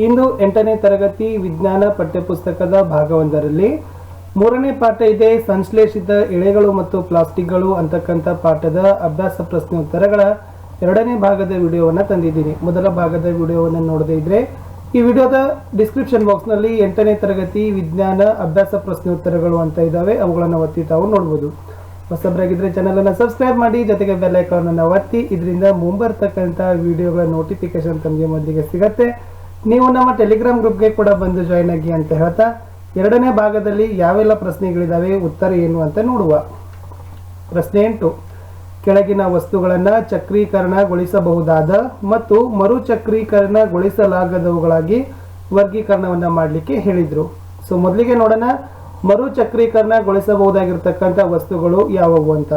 ಇಂದು 8ನೇ ತರಗತಿ ವಿಜ್ಞಾನ ಪಠ್ಯಪುಸ್ತಕದ ಭಾಗವೊಂದರಲ್ಲಿ 3ನೇ ಪಾಠ ಇದೆ. ಸಂಶ್ಲೇಷಿತ ಎಳೆಗಳು ಮತ್ತು ಪ್ಲಾಸ್ಟಿಕ್ಗಳು ಅಂತಕ್ಕಂಥ ಪಾಠದ ಅಭ್ಯಾಸ ಪ್ರಶ್ನೆ ಉತ್ತರಗಳ 2ನೇ ಭಾಗದ ವಿಡಿಯೋವನ್ನು ತಂದಿದ್ದೀನಿ. ಮೊದಲ ಭಾಗದ ವಿಡಿಯೋವನ್ನು ನೋಡದೇ ಇದ್ರೆ ಈ ವಿಡಿಯೋದ ಡಿಸ್ಕ್ರಿಪ್ಷನ್ ಬಾಕ್ಸ್ನಲ್ಲಿ 8ನೇ ತರಗತಿ ವಿಜ್ಞಾನ ಅಭ್ಯಾಸ ಪ್ರಶ್ನೆ ಉತ್ತರಗಳು ಅಂತ ಇದ್ದಾವೆ, ಅವುಗಳನ್ನು ಒತ್ತಿ ತಾವು ನೋಡ್ಬೋದು. ಹೊಸಬರಾಗಿದ್ದರೆ ಚಾನಲನ್ನು ಸಬ್ಸ್ಕ್ರೈಬ್ ಮಾಡಿ, ಜೊತೆಗೆ ಬೆಲ್ ಐಕಾನನ್ನು ಒತ್ತಿ. ಇದರಿಂದ ಮುಂಬರ್ತಕ್ಕಂಥ ವಿಡಿಯೋಗಳ ನೋಟಿಫಿಕೇಶನ್ ತಮಗೆ ಮೊದಲಿಗೆ ಸಿಗತ್ತೆ. ನೀವು ನಮ್ಮ ಟೆಲಿಗ್ರಾಮ್ ಗ್ರೂಪ್ಗೆ ಕೂಡ ಬಂದು ಜಾಯ್ನ್ ಆಗಿ ಅಂತ ಹೇಳ್ತಾ 2ನೇ ಭಾಗದಲ್ಲಿ ಯಾವೆಲ್ಲ ಪ್ರಶ್ನೆಗಳಿದಾವೆ, ಉತ್ತರ ಏನು ಅಂತ ನೋಡುವ. ಪ್ರಶ್ನೆ 8. ಕೆಳಗಿನ ವಸ್ತುಗಳನ್ನು ಚಕ್ರೀಕರಣಗೊಳಿಸಬಹುದಾದ ಮತ್ತು ಮರುಚಕ್ರೀಕರಣಗೊಳಿಸಲಾಗದವುಗಳಾಗಿ ವರ್ಗೀಕರಣವನ್ನು ಮಾಡಲಿಕ್ಕೆ ಹೇಳಿದರು. ಸೊ ಮೊದಲಿಗೆ ನೋಡೋಣ, ಮರುಚಕ್ರೀಕರಣಗೊಳಿಸಬಹುದಾಗಿರ್ತಕ್ಕಂಥ ವಸ್ತುಗಳು ಯಾವುವು ಅಂತ.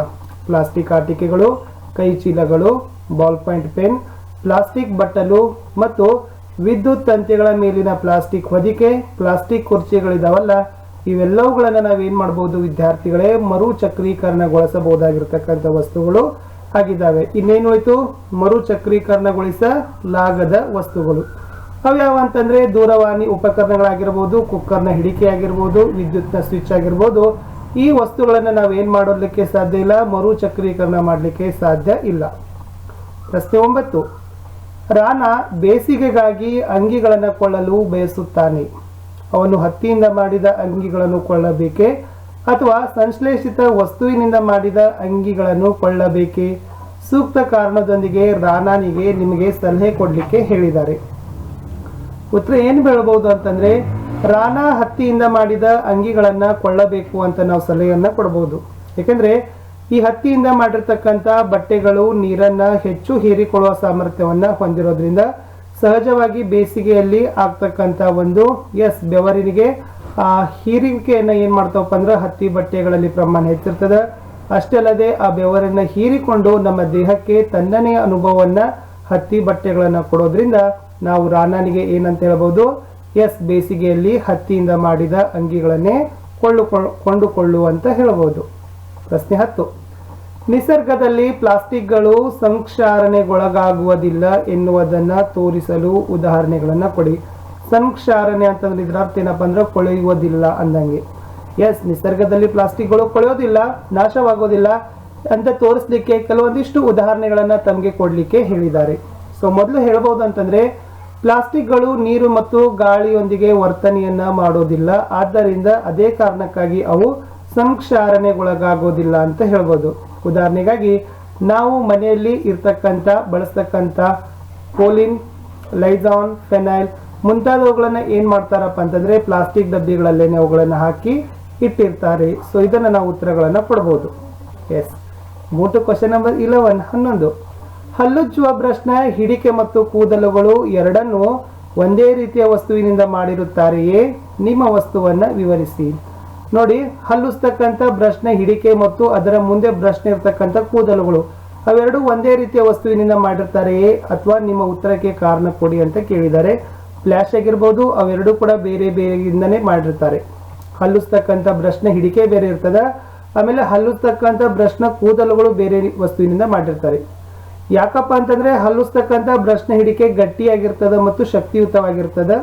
ಪ್ಲಾಸ್ಟಿಕ್ ಆಟಿಕೆಗಳು, ಕೈ ಚೀಲಗಳು, ಬಾಲ್ ಪಾಯಿಂಟ್ ಪೆನ್, ಪ್ಲಾಸ್ಟಿಕ್ ಬಟ್ಟಲು ಮತ್ತು ವಿದ್ಯುತ್ ತಂತಿಗಳ ಮೇಲಿನ ಪ್ಲಾಸ್ಟಿಕ್ ಹೊದಿಕೆ, ಪ್ಲಾಸ್ಟಿಕ್ ಕುರ್ಚಿಗಳಿದಾವಲ್ಲ, ಇವೆಲ್ಲವುಗಳನ್ನು ನಾವೇನು ಮಾಡ್ಬೋದು ವಿದ್ಯಾರ್ಥಿಗಳೇ, ಮರುಚಕ್ರೀಕರಣಗೊಳಿಸಬಹುದಾಗಿರ್ತಕ್ಕಂಥ ವಸ್ತುಗಳು ಆಗಿದ್ದಾವೆ. ಇನ್ನೇನು ಹೋಯ್ತು, ಮರುಚಕ್ರೀಕರಣಗೊಳಿಸಲಾಗದ ವಸ್ತುಗಳು ಅವ್ಯಾವ ಅಂತಂದ್ರೆ ದೂರವಾಣಿ ಉಪಕರಣಗಳಾಗಿರ್ಬೋದು, ಕುಕ್ಕರ್ನ ಹಿಡಿಕೆ ಆಗಿರ್ಬೋದು, ವಿದ್ಯುತ್ನ ಸ್ವಿಚ್ ಆಗಿರ್ಬೋದು. ಈ ವಸ್ತುಗಳನ್ನು ನಾವೇನು ಮಾಡೋದಕ್ಕೆ ಸಾಧ್ಯ ಇಲ್ಲ, ಮರುಚಕ್ರೀಕರಣ ಮಾಡಲಿಕ್ಕೆ ಸಾಧ್ಯ ಇಲ್ಲ. ಪ್ರಶ್ನೆ 9. ರಾನಾ ಬೇಸಿಗೆಗಾಗಿ ಅಂಗಿಗಳನ್ನು ಕೊಳ್ಳಲು ಬಯಸುತ್ತಾನೆ. ಅವನು ಹತ್ತಿಯಿಂದ ಮಾಡಿದ ಅಂಗಿಗಳನ್ನು ಕೊಳ್ಳಬೇಕೆ ಅಥವಾ ಸಂಶ್ಲೇಷಿತ ವಸ್ತುವಿನಿಂದ ಮಾಡಿದ ಅಂಗಿಗಳನ್ನು ಕೊಳ್ಳಬೇಕೆ? ಸೂಕ್ತ ಕಾರಣದೊಂದಿಗೆ ರಾನಾನಿಗೆ ನಿಮಗೆ ಸಲಹೆ ಕೊಡಲಿಕ್ಕೆ ಹೇಳಿದ್ದಾರೆ. ಉತ್ತರ ಏನು ಹೇಳಬಹುದು ಅಂತಂದ್ರೆ, ರಾನಾ ಹತ್ತಿಯಿಂದ ಮಾಡಿದ ಅಂಗಿಗಳನ್ನು ಕೊಳ್ಳಬೇಕು ಅಂತ ನಾವು ಸಲಹೆಯನ್ನ ಕೊಡಬಹುದು. ಯಾಕೆಂದ್ರೆ ಈ ಹತ್ತಿಯಿಂದ ಮಾಡಿರ್ತಕ್ಕಂಥ ಬಟ್ಟೆಗಳು ನೀರನ್ನ ಹೆಚ್ಚು ಹೀರಿಕೊಳ್ಳುವ ಸಾಮರ್ಥ್ಯವನ್ನ ಹೊಂದಿರೋದ್ರಿಂದ ಸಹಜವಾಗಿ ಬೇಸಿಗೆಯಲ್ಲಿ ಆಗ್ತಕ್ಕಂಥ ಒಂದು ಬೆವರಿನಿಗೆ ಆ ಹೀರಿಕೆಯನ್ನ ಏನ್ ಮಾಡ್ತಾವಪ್ಪ ಅಂದ್ರೆ ಹತ್ತಿ ಬಟ್ಟೆಗಳಲ್ಲಿ ಪ್ರಮಾಣ ಹೆಚ್ಚಿರ್ತದೆ. ಅಷ್ಟೇ ಅಲ್ಲದೆ ಆ ಬೆವರನ್ನ ಹೀರಿಕೊಂಡು ನಮ್ಮ ದೇಹಕ್ಕೆ ತಣ್ಣನೆಯ ಅನುಭವವನ್ನ ಹತ್ತಿ ಬಟ್ಟೆಗಳನ್ನ ಕೊಡೋದ್ರಿಂದ ನಾವು ರಾನಾನಿಗೆ ಏನಂತ ಹೇಳ್ಬೋದು, ಬೇಸಿಗೆಯಲ್ಲಿ ಹತ್ತಿಯಿಂದ ಮಾಡಿದ ಅಂಗಿಗಳನ್ನೇ ಕೊಂಡುಕೊಳ್ಳು ಅಂತ ಹೇಳ್ಬೋದು. ಪ್ರಶ್ನೆ 10. ನಿಸರ್ಗದಲ್ಲಿ ಪ್ಲಾಸ್ಟಿಕ್ಗಳು ಸಂಕ್ಷಾರಣೆಗೊಳಗಾಗುವುದಿಲ್ಲ ಎನ್ನುವುದನ್ನ ತೋರಿಸಲು ಉದಾಹರಣೆಗಳನ್ನ ಕೊಡಿ. ಸಂಕ್ಷಾರಣೆ ಅಂತಂದ್ರೆ ಇದ್ರ ಅರ್ಥ ಏನಪ್ಪ ಅಂದ್ರೆ ಕೊಳೆಯುವುದಿಲ್ಲ ಅಂದಂಗೆ. ನಿಸರ್ಗದಲ್ಲಿ ಪ್ಲಾಸ್ಟಿಕ್ಗಳು ಕೊಳೆಯೋದಿಲ್ಲ, ನಾಶವಾಗೋದಿಲ್ಲ ಅಂತ ತೋರಿಸ್ಲಿಕ್ಕೆ ಕೆಲವೊಂದಿಷ್ಟು ಉದಾಹರಣೆಗಳನ್ನ ತಮಗೆ ಕೊಡ್ಲಿಕ್ಕೆ ಹೇಳಿದ್ದಾರೆ. ಸೊ ಮೊದಲು ಹೇಳ್ಬೋದು ಅಂತಂದ್ರೆ, ಪ್ಲಾಸ್ಟಿಕ್ಗಳು ನೀರು ಮತ್ತು ಗಾಳಿಯೊಂದಿಗೆ ವರ್ತನೆಯನ್ನ ಮಾಡೋದಿಲ್ಲ, ಆದ್ದರಿಂದ ಅದೇ ಕಾರಣಕ್ಕಾಗಿ ಅವು ಸಂಕ್ಷಾರಣೆಗೊಳಗಾಗೋದಿಲ್ಲ ಅಂತ ಹೇಳ್ಬೋದು. ಉದಾಹರಣೆಗಾಗಿ ನಾವು ಮನೆಯಲ್ಲಿ ಬಳಸ್ತಕ್ಕಂಥ ಪೋಲಿನ್, ಲೈಜಾನ್, ಫೆನೈಲ್ ಮುಂತಾದವುಗಳನ್ನ ಏನ್ ಮಾಡ್ತಾರಪ್ಪ ಅಂತಂದ್ರೆ ಪ್ಲಾಸ್ಟಿಕ್ ಡಬ್ಬಿಗಳಲ್ಲೇನೆ ಅವುಗಳನ್ನ ಹಾಕಿ ಇಟ್ಟಿರ್ತಾರೆ. ಸೊ ಇದನ್ನ ನಾವು ಉತ್ತರಗಳನ್ನ ಕೊಡಬಹುದು. ಮೂಟು ಕ್ವಶನ್ ನಂಬರ್ 11. ಹಲ್ಲುಜ್ಜುವ ಬ್ರಷ್ನ ಹಿಡಿಕೆ ಮತ್ತು ಕೂದಲುಗಳು ಎರಡನ್ನೂ ಒಂದೇ ರೀತಿಯ ವಸ್ತುವಿನಿಂದ ಮಾಡಿರುತ್ತಾರೆಯೇ? ನಿಮ್ಮ ವಸ್ತುವನ್ನ ವಿವರಿಸಿ. ನೋಡಿ, ಹಲ್ಲುಸ್ತಕ್ಕಂಥ ಬ್ರಷ್ನ ಹಿಡಿಕೆ ಮತ್ತು ಅದರ ಮುಂದೆ ಬ್ರಷ್ನ ಇರ್ತಕ್ಕಂಥ ಕೂದಲುಗಳು ಅವೆರಡು ಒಂದೇ ರೀತಿಯ ವಸ್ತುವಿನಿಂದ ಮಾಡಿರ್ತಾರೆಯೇ ಅಥವಾ ನಿಮ್ಮ ಉತ್ತರಕ್ಕೆ ಕಾರಣ ಕೊಡಿ ಅಂತ ಕೇಳಿದ್ದಾರೆ. ಫ್ಲಾಶ್ ಆಗಿರ್ಬೋದು, ಅವೆರಡು ಕೂಡ ಬೇರೆ ಬೇರೆಯಿಂದನೇ ಮಾಡಿರ್ತಾರೆ. ಹಲ್ಲುಸ್ತಕ್ಕಂಥ ಬ್ರಷ್ನ ಹಿಡಿಕೆ ಬೇರೆ ಇರ್ತದೆ, ಆಮೇಲೆ ಹಲ್ಲುಸ್ತಕ್ಕಂಥ ಬ್ರಷ್ನ ಕೂದಲುಗಳು ಬೇರೆ ವಸ್ತುವಿನಿಂದ ಮಾಡಿರ್ತಾರೆ. ಯಾಕಪ್ಪ ಅಂತಂದ್ರೆ ಹಲ್ಲುಸ್ತಕ್ಕಂಥ ಬ್ರಷ್ನ ಹಿಡಿಕೆ ಗಟ್ಟಿಯಾಗಿರ್ತದೆ ಮತ್ತು ಶಕ್ತಿಯುತವಾಗಿರ್ತದೆ.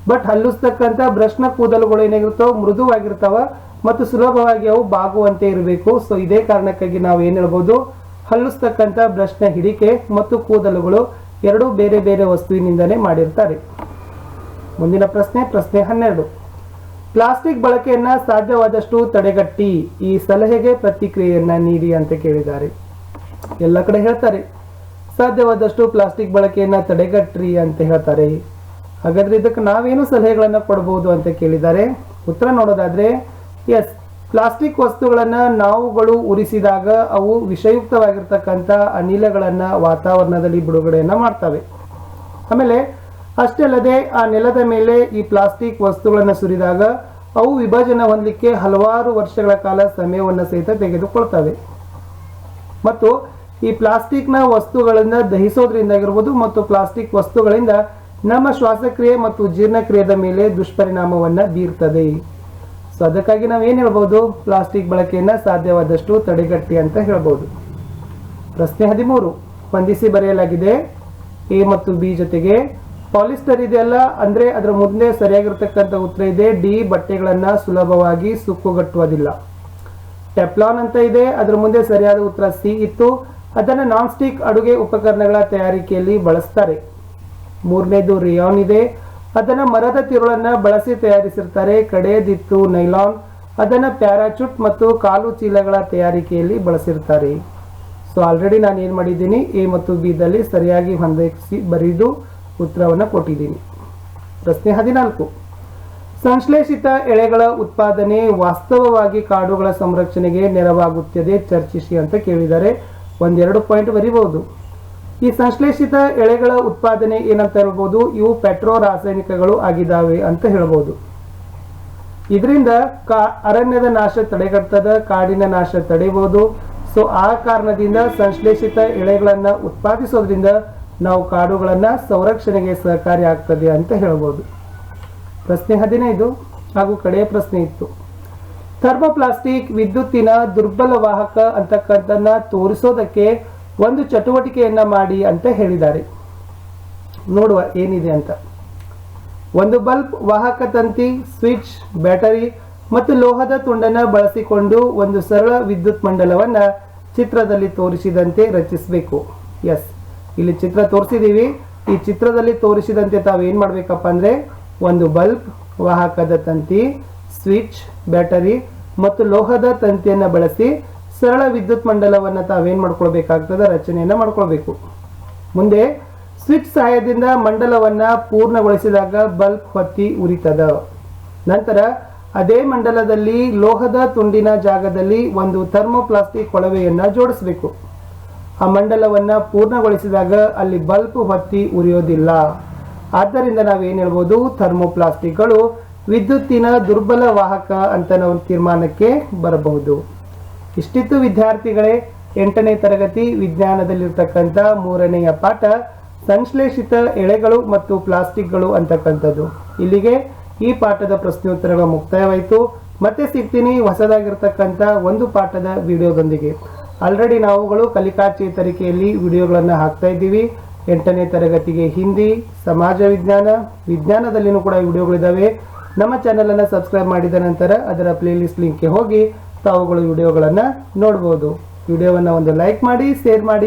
ಬಟ್ ಹಲ್ಲುಸ್ತಕ್ಕಂಥ ಬ್ರಷ್ನ ಕೂದಲುಗಳು ಏನಾಗಿರ್ತಾವ, ಮೃದುವಾಗಿರ್ತಾವ ಮತ್ತು ಸುಲಭವಾಗಿ ಅವು ಬಾಗುವಂತೆ ಇರಬೇಕು. ಸೊ ಇದೇ ಕಾರಣಕ್ಕಾಗಿ ನಾವು ಏನ್ ಹೇಳ್ಬೋದು, ಹಲ್ಲುಸ್ತಕ್ಕಂಥ ಬ್ರಷ್ನ ಹಿಡಿಕೆ ಮತ್ತು ಕೂದಲುಗಳು ಎರಡೂ ಬೇರೆ ಬೇರೆ ವಸ್ತುವಿನಿಂದನೇ ಮಾಡಿರ್ತಾರೆ. ಮುಂದಿನ ಪ್ರಶ್ನೆ 12. ಪ್ಲಾಸ್ಟಿಕ್ ಬಳಕೆಯನ್ನ ಸಾಧ್ಯವಾದಷ್ಟು ತಡೆಗಟ್ಟಿ, ಈ ಸಲಹೆಗೆ ಪ್ರತಿಕ್ರಿಯೆಯನ್ನ ನೀಡಿ ಅಂತ ಕೇಳಿದ್ದಾರೆ. ಎಲ್ಲ ಕಡೆ ಹೇಳ್ತಾರೆ ಸಾಧ್ಯವಾದಷ್ಟು ಪ್ಲಾಸ್ಟಿಕ್ ಬಳಕೆಯನ್ನ ತಡೆಗಟ್ರಿ ಅಂತ ಹೇಳ್ತಾರೆ. ಹಾಗಾದ್ರೆ ಇದಕ್ಕೆ ನಾವೇನು ಸಲಹೆಗಳನ್ನ ಕೊಡಬಹುದು ಅಂತ ಕೇಳಿದ್ದಾರೆ. ಉತ್ತರ ನೋಡೋದಾದ್ರೆ, ಪ್ಲಾಸ್ಟಿಕ್ ವಸ್ತುಗಳನ್ನ ನಾವುಗಳು ಉರಿಸಿದಾಗ ಅವು ವಿಷಯುಕ್ತವಾಗಿರ್ತಕ್ಕಂಥ ಅನಿಲಗಳನ್ನ ವಾತಾವರಣದಲ್ಲಿ ಬಿಡುಗಡೆಯನ್ನ ಮಾಡ್ತವೆ. ಆಮೇಲೆ ಅಷ್ಟೇ ಅಲ್ಲದೆ ಆ ನೆಲದ ಮೇಲೆ ಈ ಪ್ಲಾಸ್ಟಿಕ್ ವಸ್ತುಗಳನ್ನ ಸುರಿದಾಗ ಅವು ವಿಭಜನೆ ಹೊಂದಲಿಕ್ಕೆ ಹಲವಾರು ವರ್ಷಗಳ ಕಾಲ ಸಮಯವನ್ನು ಸಹಿತ ತೆಗೆದುಕೊಳ್ತವೆ. ಮತ್ತು ಈ ಪ್ಲಾಸ್ಟಿಕ್ನ ವಸ್ತುಗಳಿಂದ ದಹಿಸೋದ್ರಿಂದಾಗಿರ್ಬೋದು ಮತ್ತು ಪ್ಲಾಸ್ಟಿಕ್ ವಸ್ತುಗಳಿಂದ ನಮ್ಮ ಶ್ವಾಸಕ್ರಿಯೆ ಮತ್ತು ಜೀರ್ಣಕ್ರಿಯೆಯ ಮೇಲೆ ದುಷ್ಪರಿಣಾಮವನ್ನ ಬೀರ್ತದೆ. ಸೊ ಅದಕ್ಕಾಗಿ ನಾವೇನು ಹೇಳ್ಬೋದು, ಪ್ಲಾಸ್ಟಿಕ್ ಬಳಕೆಯನ್ನ ಸಾಧ್ಯವಾದಷ್ಟು ತಡೆಗಟ್ಟಿ ಅಂತ ಹೇಳ್ಬೋದು. ಪ್ರಶ್ನೆ 13. ಹೊಂದಿಸಿ ಬರೆಯಲಾಗಿದೆ. ಎ ಮತ್ತು ಬಿ ಜೊತೆಗೆ ಪಾಲಿಸ್ಟರ್ ಇದೆಯಲ್ಲ ಅಂದ್ರೆ ಅದರ ಮುಂದೆ ಸರಿಯಾಗಿರ್ತಕ್ಕಂಥ ಉತ್ತರ ಇದೆ ಡಿ, ಬಟ್ಟೆಗಳನ್ನ ಸುಲಭವಾಗಿ ಸುಕ್ಕುಗಟ್ಟುವುದಿಲ್ಲ. ಟೆಫ್ಲಾನ್ ಅಂತ ಇದೆ, ಅದರ ಮುಂದೆ ಸರಿಯಾದ ಉತ್ತರ ಸಿ ಇತ್ತು. ಅದನ್ನು ನಾನ್ ಸ್ಟಿಕ್ ಅಡುಗೆ ಉಪಕರಣಗಳ ತಯಾರಿಕೆಯಲ್ಲಿ ಬಳಸ್ತಾರೆ. ಮೂರನೇದು ರಿಯಾನ್ ಇದೆ, ಅದನ್ನ ಮರದ ತಿರುಳನ್ನ ಬಳಸಿ ತಯಾರಿಸಿರ್ತಾರೆ. ಕಡೆಯದಿತ್ತು ನೈಲಾನ್, ಅದನ್ನ ಪ್ಯಾರಾಚೂಟ್ ಮತ್ತು ಕಾಲು ಚೀಲಗಳ ತಯಾರಿಕೆಯಲ್ಲಿ ಬಳಸಿರ್ತಾರೆ. ಸೊ ಆಲ್ರೆಡಿ ನಾನು ಏನು ಮಾಡಿದ್ದೀನಿ, ಎ ಮತ್ತು ಬಿ ದಲ್ಲಿ ಸರಿಯಾಗಿ ಹೊಂದಿಸಿ ಬರೆದು ಉತ್ತರವನ್ನು ಕೊಟ್ಟಿದ್ದೀನಿ. ಪ್ರಶ್ನೆ 14. ಸಂಶ್ಲೇಷಿತ ಎಳೆಗಳ ಉತ್ಪಾದನೆ ವಾಸ್ತವವಾಗಿ ಕಾಡುಗಳ ಸಂರಕ್ಷಣೆಗೆ ನೆರವಾಗುತ್ತದೆ, ಚರ್ಚಿಸಿ ಅಂತ ಕೇಳಿದ್ದಾರೆ. ಒಂದೆರಡು ಪಾಯಿಂಟ್ ಬರೀಬಹುದು. ಈ ಸಂಶ್ಲೇಷಿತ ಎಳೆಗಳ ಉತ್ಪಾದನೆ ಏನಂತ ಹೇಳ್ಬೋದು, ಇವು ಪೆಟ್ರೋ ರಾಸಾಯನಿಕಗಳು ಆಗಿದ್ದಾವೆ ಅಂತ ಹೇಳ್ಬೋದು. ಇದರಿಂದ ಅರಣ್ಯದ ನಾಶ ತಡೆಗಟ್ಟದ, ಕಾಡಿನ ನಾಶ ತಡೆಯಬಹುದು. ಸೊ ಆ ಕಾರಣದಿಂದ ಸಂಶ್ಲೇಷಿತ ಎಳೆಗಳನ್ನ ಉತ್ಪಾದಿಸೋದ್ರಿಂದ ನಾವು ಕಾಡುಗಳನ್ನ ಸಂರಕ್ಷಣೆಗೆ ಸಹಕಾರಿ ಆಗ್ತದೆ ಅಂತ ಹೇಳ್ಬೋದು. ಪ್ರಶ್ನೆ 15 ಹಾಗೂ ಕಡೆಯ ಪ್ರಶ್ನೆ ಇತ್ತು. ಥರ್ಮೋಪ್ಲಾಸ್ಟಿಕ್ ವಿದ್ಯುತ್ತಿನ ದುರ್ಬಲ ವಾಹಕ ಅಂತಕ್ಕಂಥದ್ದನ್ನ ತೋರಿಸೋದಕ್ಕೆ ಒಂದು ಚಟುವಟಿಕೆಯನ್ನ ಮಾಡಿ ಅಂತ ಹೇಳಿದ್ದಾರೆ. ನೋಡುವ ಏನಿದೆ ಅಂತ. ಒಂದು ಬಲ್ಬ್, ವಾಹಕ ತಂತಿ, ಸ್ವಿಚ್, ಬ್ಯಾಟರಿ ಮತ್ತು ಲೋಹದ ತುಂಡನ್ನ ಬಳಸಿಕೊಂಡು ಒಂದು ಸರಳ ವಿದ್ಯುತ್ ಮಂಡಲವನ್ನ ಚಿತ್ರದಲ್ಲಿ ತೋರಿಸಿದಂತೆ ರಚಿಸಬೇಕು. ಎಸ್, ಇಲ್ಲಿ ಚಿತ್ರ ತೋರಿಸಿದೀವಿ. ಈ ಚಿತ್ರದಲ್ಲಿ ತೋರಿಸಿದಂತೆ ತಾವೇನ್ ಮಾಡ್ಬೇಕಪ್ಪ ಅಂದ್ರೆ ಒಂದು ಬಲ್ಬ್, ವಾಹಕದ ತಂತಿ, ಸ್ವಿಚ್, ಬ್ಯಾಟರಿ ಮತ್ತು ಲೋಹದ ತಂತಿಯನ್ನ ಬಳಸಿ ಸರಳ ವಿದ್ಯುತ್ ಮಂಡಲವನ್ನ ತಾವೇನ್ ಮಾಡ್ಕೊಳ್ಬೇಕಾಗ್ತದೆ, ರಚನೆಯನ್ನ ಮಾಡ್ಕೊಳ್ಬೇಕು. ಮುಂದೆ ಸ್ವಿಚ್ ಸಹಾಯದಿಂದ ಮಂಡಲವನ್ನ ಪೂರ್ಣಗೊಳಿಸಿದಾಗ ಬಲ್ಬ್ ಹೊತ್ತಿ ಉರಿತದ. ನಂತರ ಅದೇ ಮಂಡಲದಲ್ಲಿ ಲೋಹದ ತುಂಡಿನ ಜಾಗದಲ್ಲಿ ಒಂದು ಥರ್ಮೋಪ್ಲಾಸ್ಟಿಕ್ ಕೊಳವೆಯನ್ನ ಜೋಡಿಸಬೇಕು. ಆ ಮಂಡಲವನ್ನ ಪೂರ್ಣಗೊಳಿಸಿದಾಗ ಅಲ್ಲಿ ಬಲ್ಬ್ ಹೊತ್ತಿ ಉರಿಯೋದಿಲ್ಲ. ಆದ್ದರಿಂದ ನಾವೇನ್ ಹೇಳ್ಬೋದು, ಥರ್ಮೋಪ್ಲಾಸ್ಟಿಕ್ಗಳು ವಿದ್ಯುತ್ತಿನ ದುರ್ಬಲ ವಾಹಕ ಅಂತ ನಾವು ತೀರ್ಮಾನಕ್ಕೆ ಬರಬಹುದು. ಇಷ್ಟಿತ್ತು ವಿದ್ಯಾರ್ಥಿಗಳೇ 8ನೇ ತರಗತಿ ವಿಜ್ಞಾನದಲ್ಲಿರ್ತಕ್ಕಂಥ 3ನೆಯ ಪಾಠ ಸಂಶ್ಲೇಷಿತ ಎಳೆಗಳು ಮತ್ತು ಪ್ಲಾಸ್ಟಿಕ್ಗಳು ಅಂತಕ್ಕಂಥದ್ದು. ಇಲ್ಲಿಗೆ ಈ ಪಾಠದ ಪ್ರಶ್ನೋತ್ತರಗಳ ಮುಕ್ತಾಯವಾಯಿತು. ಮತ್ತೆ ಸಿಗ್ತೀನಿ ಹೊಸದಾಗಿರ್ತಕ್ಕಂಥ ಒಂದು ಪಾಠದ ವಿಡಿಯೋದೊಂದಿಗೆ. ಆಲ್ರೆಡಿ ನಾವುಗಳು ಕಲಿಕಾ ಚೇತರಿಕೆಯಲ್ಲಿ ವಿಡಿಯೋಗಳನ್ನು ಹಾಕ್ತಾ ಇದ್ದೀವಿ. 8ನೇ ತರಗತಿಗೆ ಹಿಂದಿ, ಸಮಾಜ ವಿಜ್ಞಾನ, ವಿಜ್ಞಾನದಲ್ಲಿನೂ ಕೂಡ ವಿಡಿಯೋಗಳಿದ್ದಾವೆ. ನಮ್ಮ ಚಾನಲನ್ನು ಸಬ್ಸ್ಕ್ರೈಬ್ ಮಾಡಿದ ನಂತರ ಅದರ ಪ್ಲೇಲಿಸ್ಟ್ ಲಿಂಕ್ಗೆ ಹೋಗಿ ತಾವುಗಳು ವಿಡಿಯೋಗಳನ್ನು ನೋಡ್ಬೋದು. ವಿಡಿಯೋವನ್ನು ಒಂದು ಲೈಕ್ ಮಾಡಿ, ಶೇರ್ ಮಾಡಿ.